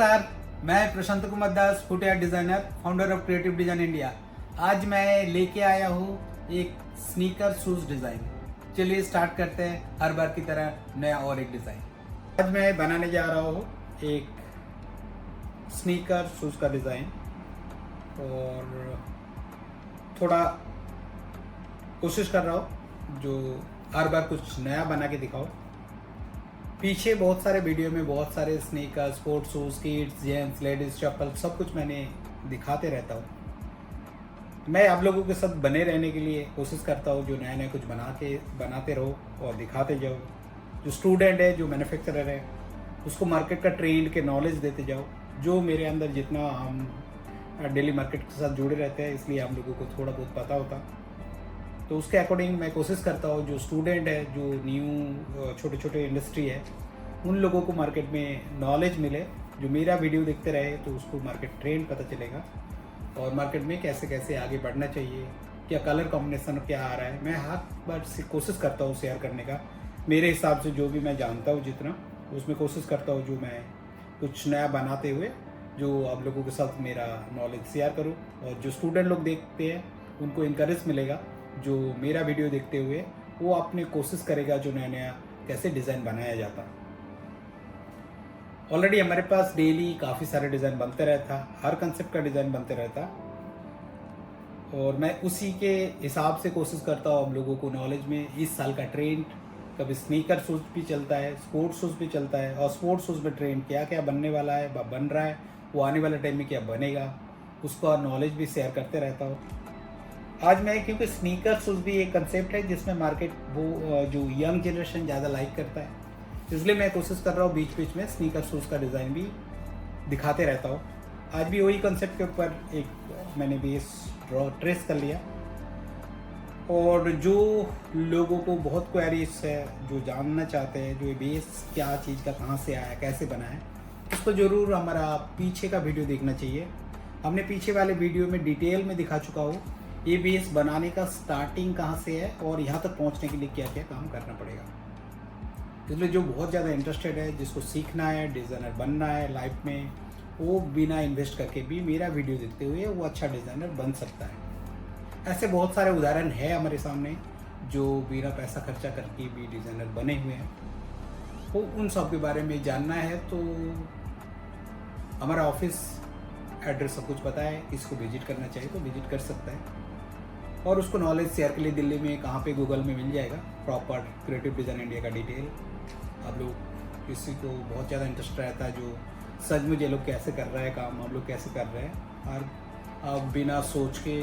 नमस्कार, मैं Prashant Kumar Das, footwear designer, founder of creative design India. आज मैं लेके आया हूँ एक स्नीकर शूज डिजाइन। चलिए स्टार्ट करते हैं हर बार की तरह नया और एक डिजाइन। आज मैं बनाने जा रहा हूँ एक स्नीकर शूज का डिजाइन और थोड़ा कोशिश कर रहा हूँ जो हर बार कुछ नया बना के दिखाओ। पीछे बहुत सारे वीडियो में बहुत सारे sneaker, sports shoes, kids, gents, ladies, चप्पल सब कुछ मैंने दिखाते रहता हूँ। मैं आप लोगों के साथ बने रहने के लिए कोशिश करता हूँ जो नया नया कुछ बनाते रहो और दिखाते जाओ। जो स्टूडेंट है, जो मैन्युफैक्चरर है, उसको मार्केट का ट्रेंड के नॉलेज देते जाओ। जो मेरे अंदर जितना हम डेली मार्केट के साथ जुड़े रहते हैं, इसलिए हम लोगों को थोड़ा बहुत पता होता, तो उसके अकॉर्डिंग मैं कोशिश करता हूँ जो स्टूडेंट है, जो न्यू छोटे छोटे इंडस्ट्री है, उन लोगों को मार्केट में नॉलेज मिले। जो मेरा वीडियो देखते रहे तो उसको मार्केट ट्रेंड पता चलेगा और मार्केट में कैसे कैसे आगे बढ़ना चाहिए, क्या कलर कॉम्बिनेशन क्या आ रहा है। मैं हर बार से कोशिश करता हूँ शेयर करने का। मेरे हिसाब से जो भी मैं जानता हूँ जितना, उसमें कोशिश करता हूँ जो मैं कुछ नया बनाते हुए जो आप लोगों के साथ मेरा नॉलेज शेयर करूँ। और जो स्टूडेंट लोग देखते हैं उनको इनकरेज मिलेगा। जो मेरा वीडियो देखते हुए वो अपने कोशिश करेगा जो नया नया कैसे डिज़ाइन बनाया जाता। ऑलरेडी हमारे पास डेली काफ़ी सारे डिज़ाइन बनते रहता, हर कंसेप्ट का डिज़ाइन बनते रहता और मैं उसी के हिसाब से कोशिश करता हूँ आप लोगों को नॉलेज में। इस साल का ट्रेंड कभी स्नीकर शूज़ भी चलता है, स्पोर्ट्स शूज़ भी चलता है, और स्पोर्ट्स शूज़ में ट्रेंड क्या क्या बनने वाला है, बन रहा है, वो आने वाले टाइम में क्या बनेगा, उसका नॉलेज भी शेयर करते रहता हूँ। आज मैं, क्योंकि स्नीकर शूज़ भी एक कंसेप्ट है जिसमें मार्केट वो जो यंग जनरेशन ज़्यादा लाइक करता है, इसलिए मैं कोशिश कर रहा हूँ बीच बीच में स्नीकर शूज़ का डिज़ाइन भी दिखाते रहता हूँ। आज भी वही कंसेप्ट के ऊपर एक मैंने बेस ट्रेस कर लिया। और जो लोगों को बहुत क्वेरीज है, जो जानना चाहते हैं जो ये बेस क्या चीज़ का कहाँ से आया, कैसे बना है, उसको ज़रूर हमारा पीछे का वीडियो देखना चाहिए। हमने पीछे वाले वीडियो में डिटेल में दिखा चुका हूँ ये बेस बनाने का स्टार्टिंग कहाँ से है और यहाँ तक पहुँचने के लिए क्या क्या काम करना पड़ेगा। इसलिए जो बहुत ज़्यादा इंटरेस्टेड है, जिसको सीखना है, डिज़ाइनर बनना है लाइफ में, वो बिना इन्वेस्ट करके भी मेरा वीडियो देखते हुए वो अच्छा डिज़ाइनर बन सकता है। ऐसे बहुत सारे उदाहरण है हमारे सामने जो बिना पैसा खर्चा करके भी डिज़ाइनर बने हुए हैं। तो उन सब के बारे में जानना है तो हमारा ऑफिस एड्रेस सब कुछ पता है, किसको विजिट करना चाहिए तो विजिट कर सकता है। और उसको नॉलेज शेयर के लिए दिल्ली में कहाँ पे गूगल में मिल जाएगा प्रॉपर क्रिएटिव डिज़ाइन इंडिया का डिटेल। आप लोग किसी को बहुत ज़्यादा इंटरेस्ट रहता है जो सच में ये लोग कैसे कर रहे हैं काम, हम लोग कैसे कर रहे हैं, और आप बिना सोच के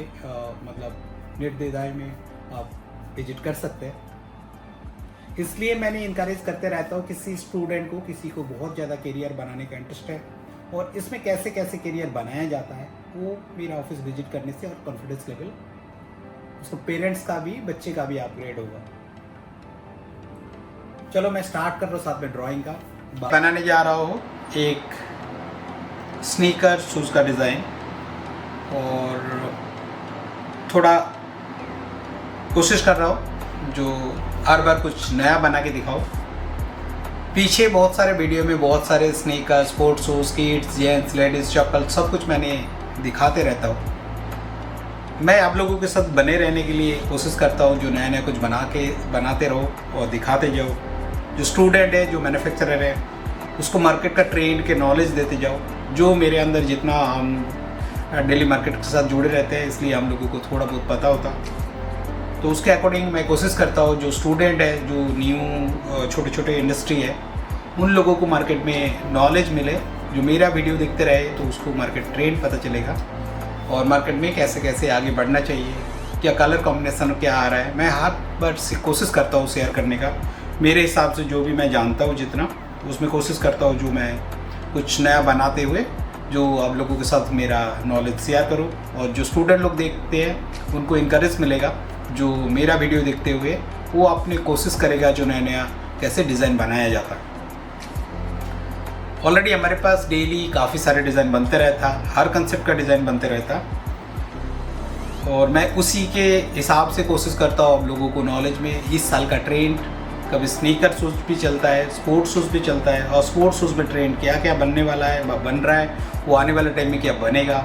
मतलब नेट डिज़ाइन में आप विजिट कर सकते हैं। इसलिए मैंने इनकरेज करते रहता हूँ किसी स्टूडेंट को, किसी को बहुत ज़्यादा करियर बनाने का इंटरेस्ट है और इसमें कैसे कैसे करियर बनाया जाता है, वो मेरा ऑफिस विजिट करने से और कॉन्फिडेंस लेवल उसको पेरेंट्स का भी, बच्चे का भी अपग्रेड होगा। चलो मैं स्टार्ट कर रहा हूँ साथ में ड्राइंग का। बनाने जा रहा हूँ एक स्नीकर शूज़ का डिज़ाइन और थोड़ा कोशिश कर रहा हूँ जो हर बार कुछ नया बना के दिखाओ। पीछे बहुत सारे वीडियो में बहुत सारे sneaker, sports shoes, kids, gents, ladies, चप्पल सब कुछ मैंने दिखाते रहता हूँ। मैं आप लोगों के साथ बने रहने के लिए कोशिश करता हूँ जो नया नया कुछ बनाते रहो और दिखाते जाओ। जो स्टूडेंट है, जो मैन्युफैक्चरर है, उसको मार्केट का ट्रेंड के नॉलेज देते जाओ। जो मेरे अंदर जितना हम डेली मार्केट के साथ जुड़े रहते हैं, इसलिए हम लोगों को थोड़ा बहुत पता होता, तो उसके अकॉर्डिंग मैं कोशिश करता हूँ जो स्टूडेंट है, जो न्यू छोटे छोटे इंडस्ट्री है, उन लोगों को मार्केट में नॉलेज मिले। जो मेरा वीडियो देखते रहे तो उसको मार्केट ट्रेंड पता चलेगा और मार्केट में कैसे कैसे आगे बढ़ना चाहिए, क्या कलर कॉम्बिनेशन क्या आ रहा है। मैं हर बार से कोशिश करता हूँ शेयर करने का। मेरे हिसाब से जो भी मैं जानता हूँ जितना, उसमें कोशिश करता हूँ जो मैं कुछ नया बनाते हुए जो आप लोगों के साथ मेरा नॉलेज शेयर करूँ। और जो स्टूडेंट लोग देखते हैं उनको इनकरेज मिलेगा। जो मेरा वीडियो देखते हुए वो अपने कोशिश करेगा जो नया नया कैसे डिज़ाइन बनाया जाता है। ऑलरेडी हमारे पास डेली काफ़ी सारे डिज़ाइन बनते रहता, हर कंसेप्ट का डिज़ाइन बनते रहता और मैं उसी के हिसाब से कोशिश करता हूँ आप लोगों को नॉलेज में। इस साल का ट्रेंड कभी स्नीकर शूज़ भी चलता है, स्पोर्ट्स शूज़ भी चलता है, और स्पोर्ट्स शूज़ में ट्रेंड क्या क्या बनने वाला है, बन रहा है, वो आने वाले टाइम में क्या बनेगा,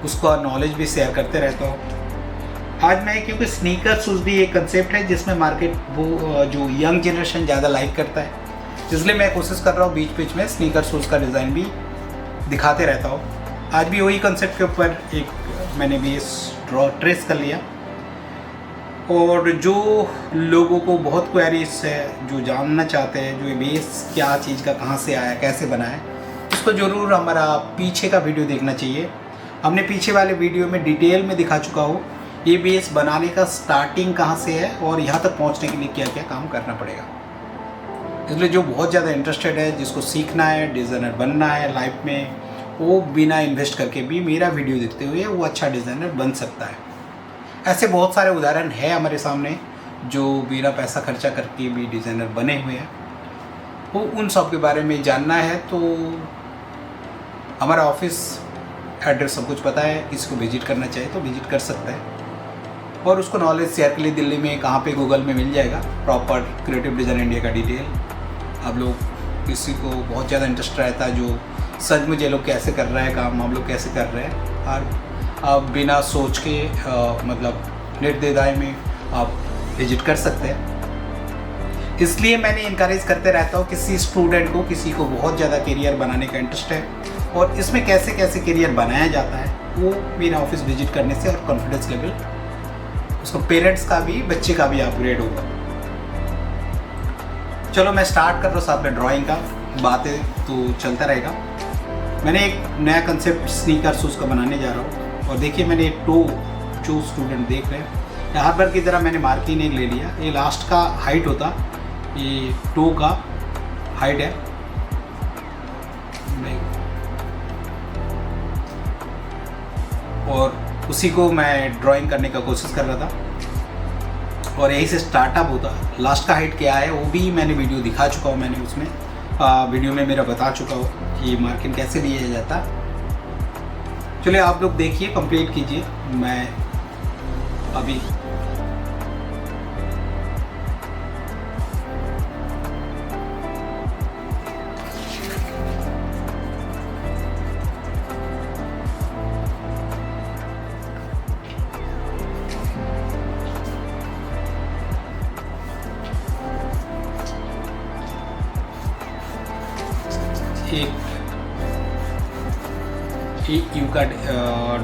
उसका नॉलेज भी शेयर करते रहता हूँ। आज मैं, क्योंकि स्नीकर शूज़ भी एक कंसेप्ट है जिसमें मार्केट वो जो यंग जनरेशन ज़्यादा लाइक करता है, इसलिए मैं कोशिश कर रहा हूँ बीच बीच में स्नीकर शूज़ का डिज़ाइन भी दिखाते रहता हूँ। आज भी वही कंसेप्ट के ऊपर एक मैंने भी ट्रेस कर लिया, और जो लोगों को बहुत क्वेरीज है, जो जानना चाहते हैं जो ये बेस क्या चीज़ का कहाँ से आया, कैसे बना है, उसको ज़रूर हमारा पीछे का वीडियो देखना चाहिए। हमने पीछे वाले वीडियो में डिटेल में दिखा चुका हूँ ये बेस बनाने का स्टार्टिंग कहाँ से है और यहाँ तक पहुँचने के लिए क्या क्या काम करना पड़ेगा। इसलिए जो बहुत ज़्यादा इंटरेस्टेड है, जिसको सीखना है, डिज़ाइनर बनना है लाइफ में, वो बिना इन्वेस्ट करके भी मेरा वीडियो देखते हुए वो अच्छा डिज़ाइनर बन सकता है। ऐसे बहुत सारे उदाहरण हैं हमारे सामने जो बिना पैसा खर्चा करके भी डिज़ाइनर बने हुए हैं। वो उन सब के बारे में जानना है तो हमारा ऑफिस एड्रेस सब कुछ पता है, किसी को विजिट करना चाहिए तो विजिट कर सकता है, और उसको नॉलेज शेयर के लिए दिल्ली में कहाँ पे गूगल में मिल जाएगा प्रॉपर क्रिएटिव डिज़ाइन इंडिया का डिटेल। अब लोग किसी को बहुत ज़्यादा इंटरेस्ट रहता है जो सच में ये लोग कैसे कर रहे हैं काम, हम लोग कैसे कर रहे हैं, और आप बिना सोच के मतलब निर्देदाय में आप विजिट कर सकते हैं। इसलिए मैंने इनकरेज करते रहता हूँ किसी स्टूडेंट को, किसी को बहुत ज़्यादा करियर बनाने का इंटरेस्ट है और इसमें कैसे कैसे करियर बनाया जाता है, वो मेरा ऑफिस विजिट करने से और कॉन्फिडेंस लेवल उसको पेरेंट्स का भी, बच्चे का भी अपग्रेड होगा। चलो मैं स्टार्ट कर रहा हूँ साथ में ड्राइंग का, बातें तो चलता रहेगा। मैंने एक नया कंसेप्ट स्नीकर शूज़ का बनाने जा रहा हूँ, और देखिए मैंने एक टो जो स्टूडेंट देख रहे हैं यहाँ पर की तरह मैंने मार्किंग एक ले लिया। ये लास्ट का हाइट होता, ये टो का हाइट है, और उसी को मैं ड्राइंग करने का कोशिश कर रहा था और यही से स्टार्टअप होता। लास्ट का हाइट क्या है वो भी मैंने वीडियो दिखा चुका हूँ, मैंने उसमें वीडियो में मेरा बता चुका हूँ कि मार्किंग कैसे लिया जाता। चलिए आप लोग देखिए, कंप्लीट कीजिए। मैं अभी एक यू का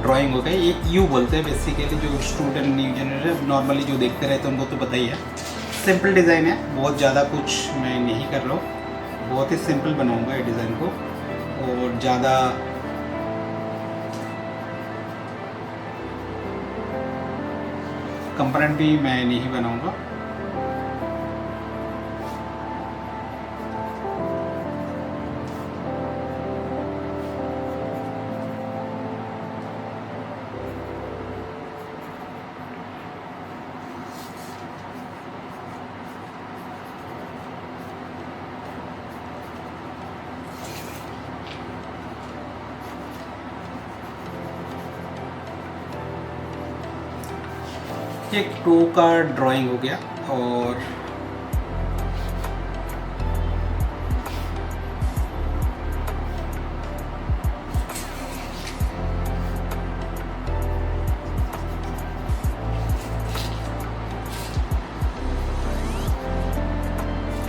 ड्राइंग होता है, ये यू बोलते हैं बेसिकली। जो स्टूडेंट न्यू जनरेशन नॉर्मली जो देखते रहते हैं उनको तो पता ही है। सिंपल डिज़ाइन है, बहुत ज़्यादा कुछ मैं नहीं कर रहा हूँ, बहुत ही सिंपल बनाऊँगा ये डिज़ाइन को, और ज़्यादा कंपोनेंट भी मैं नहीं बनाऊँगा। एक टो का ड्राइंग हो गया, और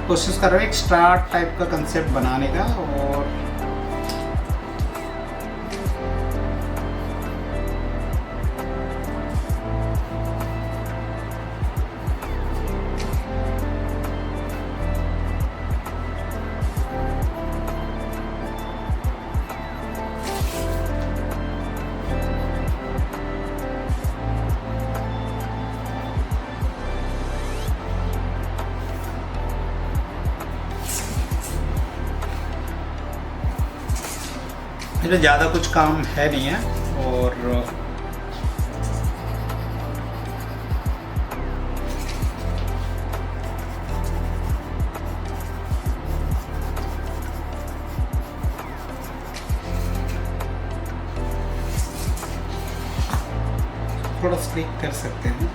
कोशिश कर रहा हूँ एक स्टार टाइप का कंसेप्ट बनाने का। और इसमें ज़्यादा कुछ काम है नहीं है, और थोड़ा स्लिक कर सकते हैं।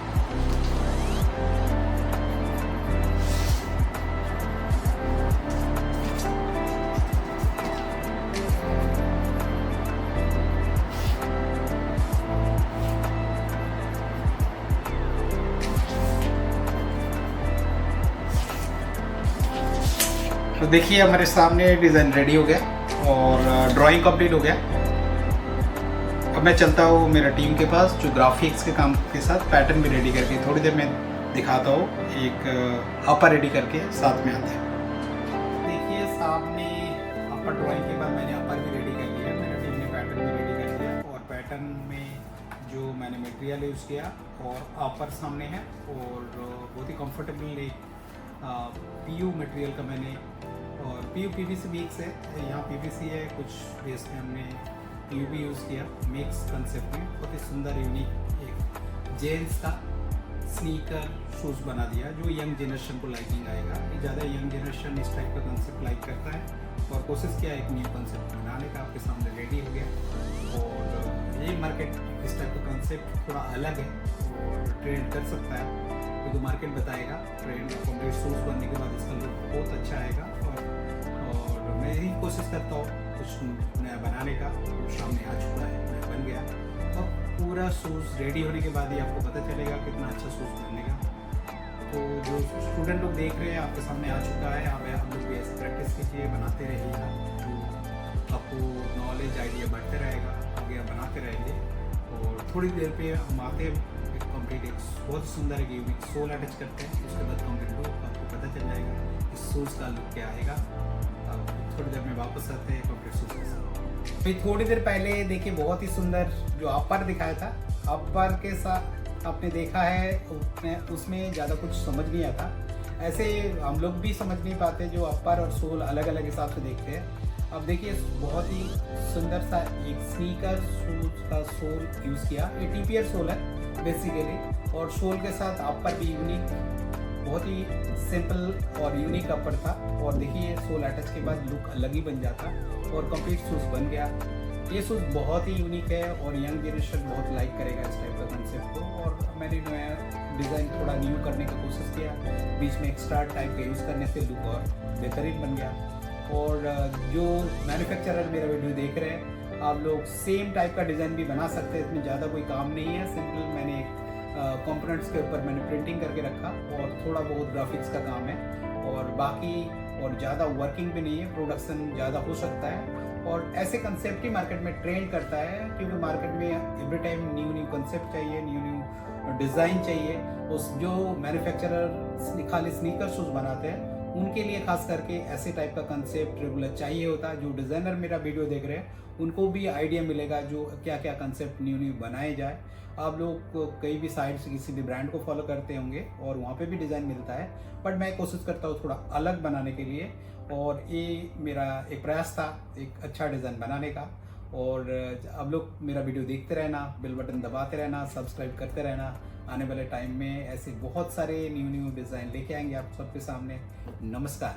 तो देखिए हमारे सामने डिज़ाइन रेडी हो गया और ड्राइंग कंप्लीट हो गया। अब मैं चलता हूँ मेरा टीम के पास जो ग्राफिक्स के काम के साथ पैटर्न भी रेडी करके थोड़ी देर में दिखाता हूँ। एक अपर रेडी करके साथ में आते हैं। देखिए सामने अपर ड्राइंग के बाद मैंने अपर भी रेडी कर लिया, मेरा टीम ने पैटर्न भी रेडी कर लिया और पैटर्न में जो मैंने मटेरियल यूज़ किया और अपर सामने है और बहुत ही कंफर्टेबल एक पीयू मटेरियल का मैंने और पीयू पीवीसी मिक्स है, यहाँ पीवीसी है, कुछ बेस में हमने पीयू भी यूज़ किया मिक्स कंसेप्ट में। बहुत ही सुंदर यूनिक एक जेंट्स का स्नीकर शूज़ बना दिया जो यंग जनरेशन को लाइकिंग आएगा। ज़्यादा यंग जनरेशन इस टाइप का कंसेप्ट लाइक करता है और कोशिश किया एक न्यू कंसेप्ट बनाने का, आपके सामने रेडी हो गया। और ये मार्केट इस टाइप का कंसेप्ट थोड़ा अलग है और ट्रेंड कर सकता है क्योंकि तो मार्केट बताएगा। ट्रेंड कंप्लीट शूज़ बनने के बाद इसका लुक बहुत अच्छा आएगा और मैं यही कोशिश करता हूँ कुछ नया बनाने का। तो सामने आ चुका है, मैं बन गया। अब पूरा शूज़ रेडी होने के बाद ही आपको पता चलेगा कितना अच्छा शूज़ बनेगा। तो जो स्टूडेंट लोग देख रहे हैं आपके सामने आ चुका है। आप लोग भी ऐसे प्रैक्टिस कीजिए, बनाते रहिएगा, तो आपको नॉलेज आइडिया बढ़ते रहेगा, आगे आप बनाते रहेंगे। और थोड़ी देर पे हम आते हैं कंप्लीट एक बहुत सुंदर एक यूनिक सोल अटैच करते हैं। उसके बाद कंप्लीट लुक आपको पता चल जाएगा इस शूज़ का लुक क्या आएगा। थोड़ी देर में वापस आते हैं कंप्लीट शूज़ के साथ। फिर थोड़ी देर पहले देखिए बहुत ही सुंदर जो अपर दिखाया था, अपर के साथ आपने देखा है उसमें ज़्यादा कुछ समझ नहीं आता। ऐसे हम लोग भी समझ नहीं पाते जो अपर और सोल अलग अलग हिसाब से देखते हैं। अब देखिए बहुत ही सुंदर सा एक स्नीकर शूज का सोल यूज़ किया। ये टीपीआर सोल है बेसिकली और सोल के साथ अपर भी यूनिक, बहुत ही सिंपल और यूनिक अपर था। और देखिए सोल अटैच के बाद लुक अलग ही बन जाता और कंप्लीट शूज़ बन गया। ये शूज़ बहुत ही यूनिक है और यंग जनरेशन बहुत लाइक करेगा इस टाइप का कंसेप्ट को। और मैंने नया डिज़ाइन थोड़ा न्यू करने की कोशिश किया, बीच में एक्स्ट्रा टाइप का यूज़ करने से लुक और बेहतरीन बन गया। और जो मैन्युफैक्चरर मेरा वीडियो देख रहे हैं आप लोग सेम टाइप का डिज़ाइन भी बना सकते हैं, इसमें ज़्यादा कोई काम नहीं है। सिंपल मैंने कंपोनेंट्स के ऊपर मैंने प्रिंटिंग करके रखा और थोड़ा बहुत ग्राफिक्स का काम है और बाकी और ज़्यादा वर्किंग भी नहीं है, प्रोडक्शन ज़्यादा हो सकता है। और ऐसे कंसेप्ट ही मार्केट में ट्रेंड करता है क्योंकि मार्केट में एवरी टाइम न्यू कंसेप्ट चाहिए, न्यू डिज़ाइन चाहिए। उस जो मैन्युफैक्चरर खाली स्नीकर शूज़ बनाते हैं उनके लिए खास करके ऐसे टाइप का कंसेप्ट रेगुलर चाहिए होता है। जो डिज़ाइनर मेरा वीडियो देख रहे हैं उनको भी आइडिया मिलेगा जो क्या क्या कंसेप्ट न्यू बनाए जाए। आप लोग कई भी साइट से किसी भी ब्रांड को फॉलो करते होंगे और वहाँ पे भी डिज़ाइन मिलता है, बट मैं कोशिश करता हूँ थोड़ा अलग बनाने के लिए। और ये मेरा एक प्रयास था एक अच्छा डिज़ाइन बनाने का। और आप लोग मेरा वीडियो देखते रहना, बेल बटन दबाते रहना, सब्सक्राइब करते रहना। आने वाले टाइम में ऐसे बहुत सारे न्यू डिज़ाइन लेके आएंगे आप सबके सामने। नमस्कार।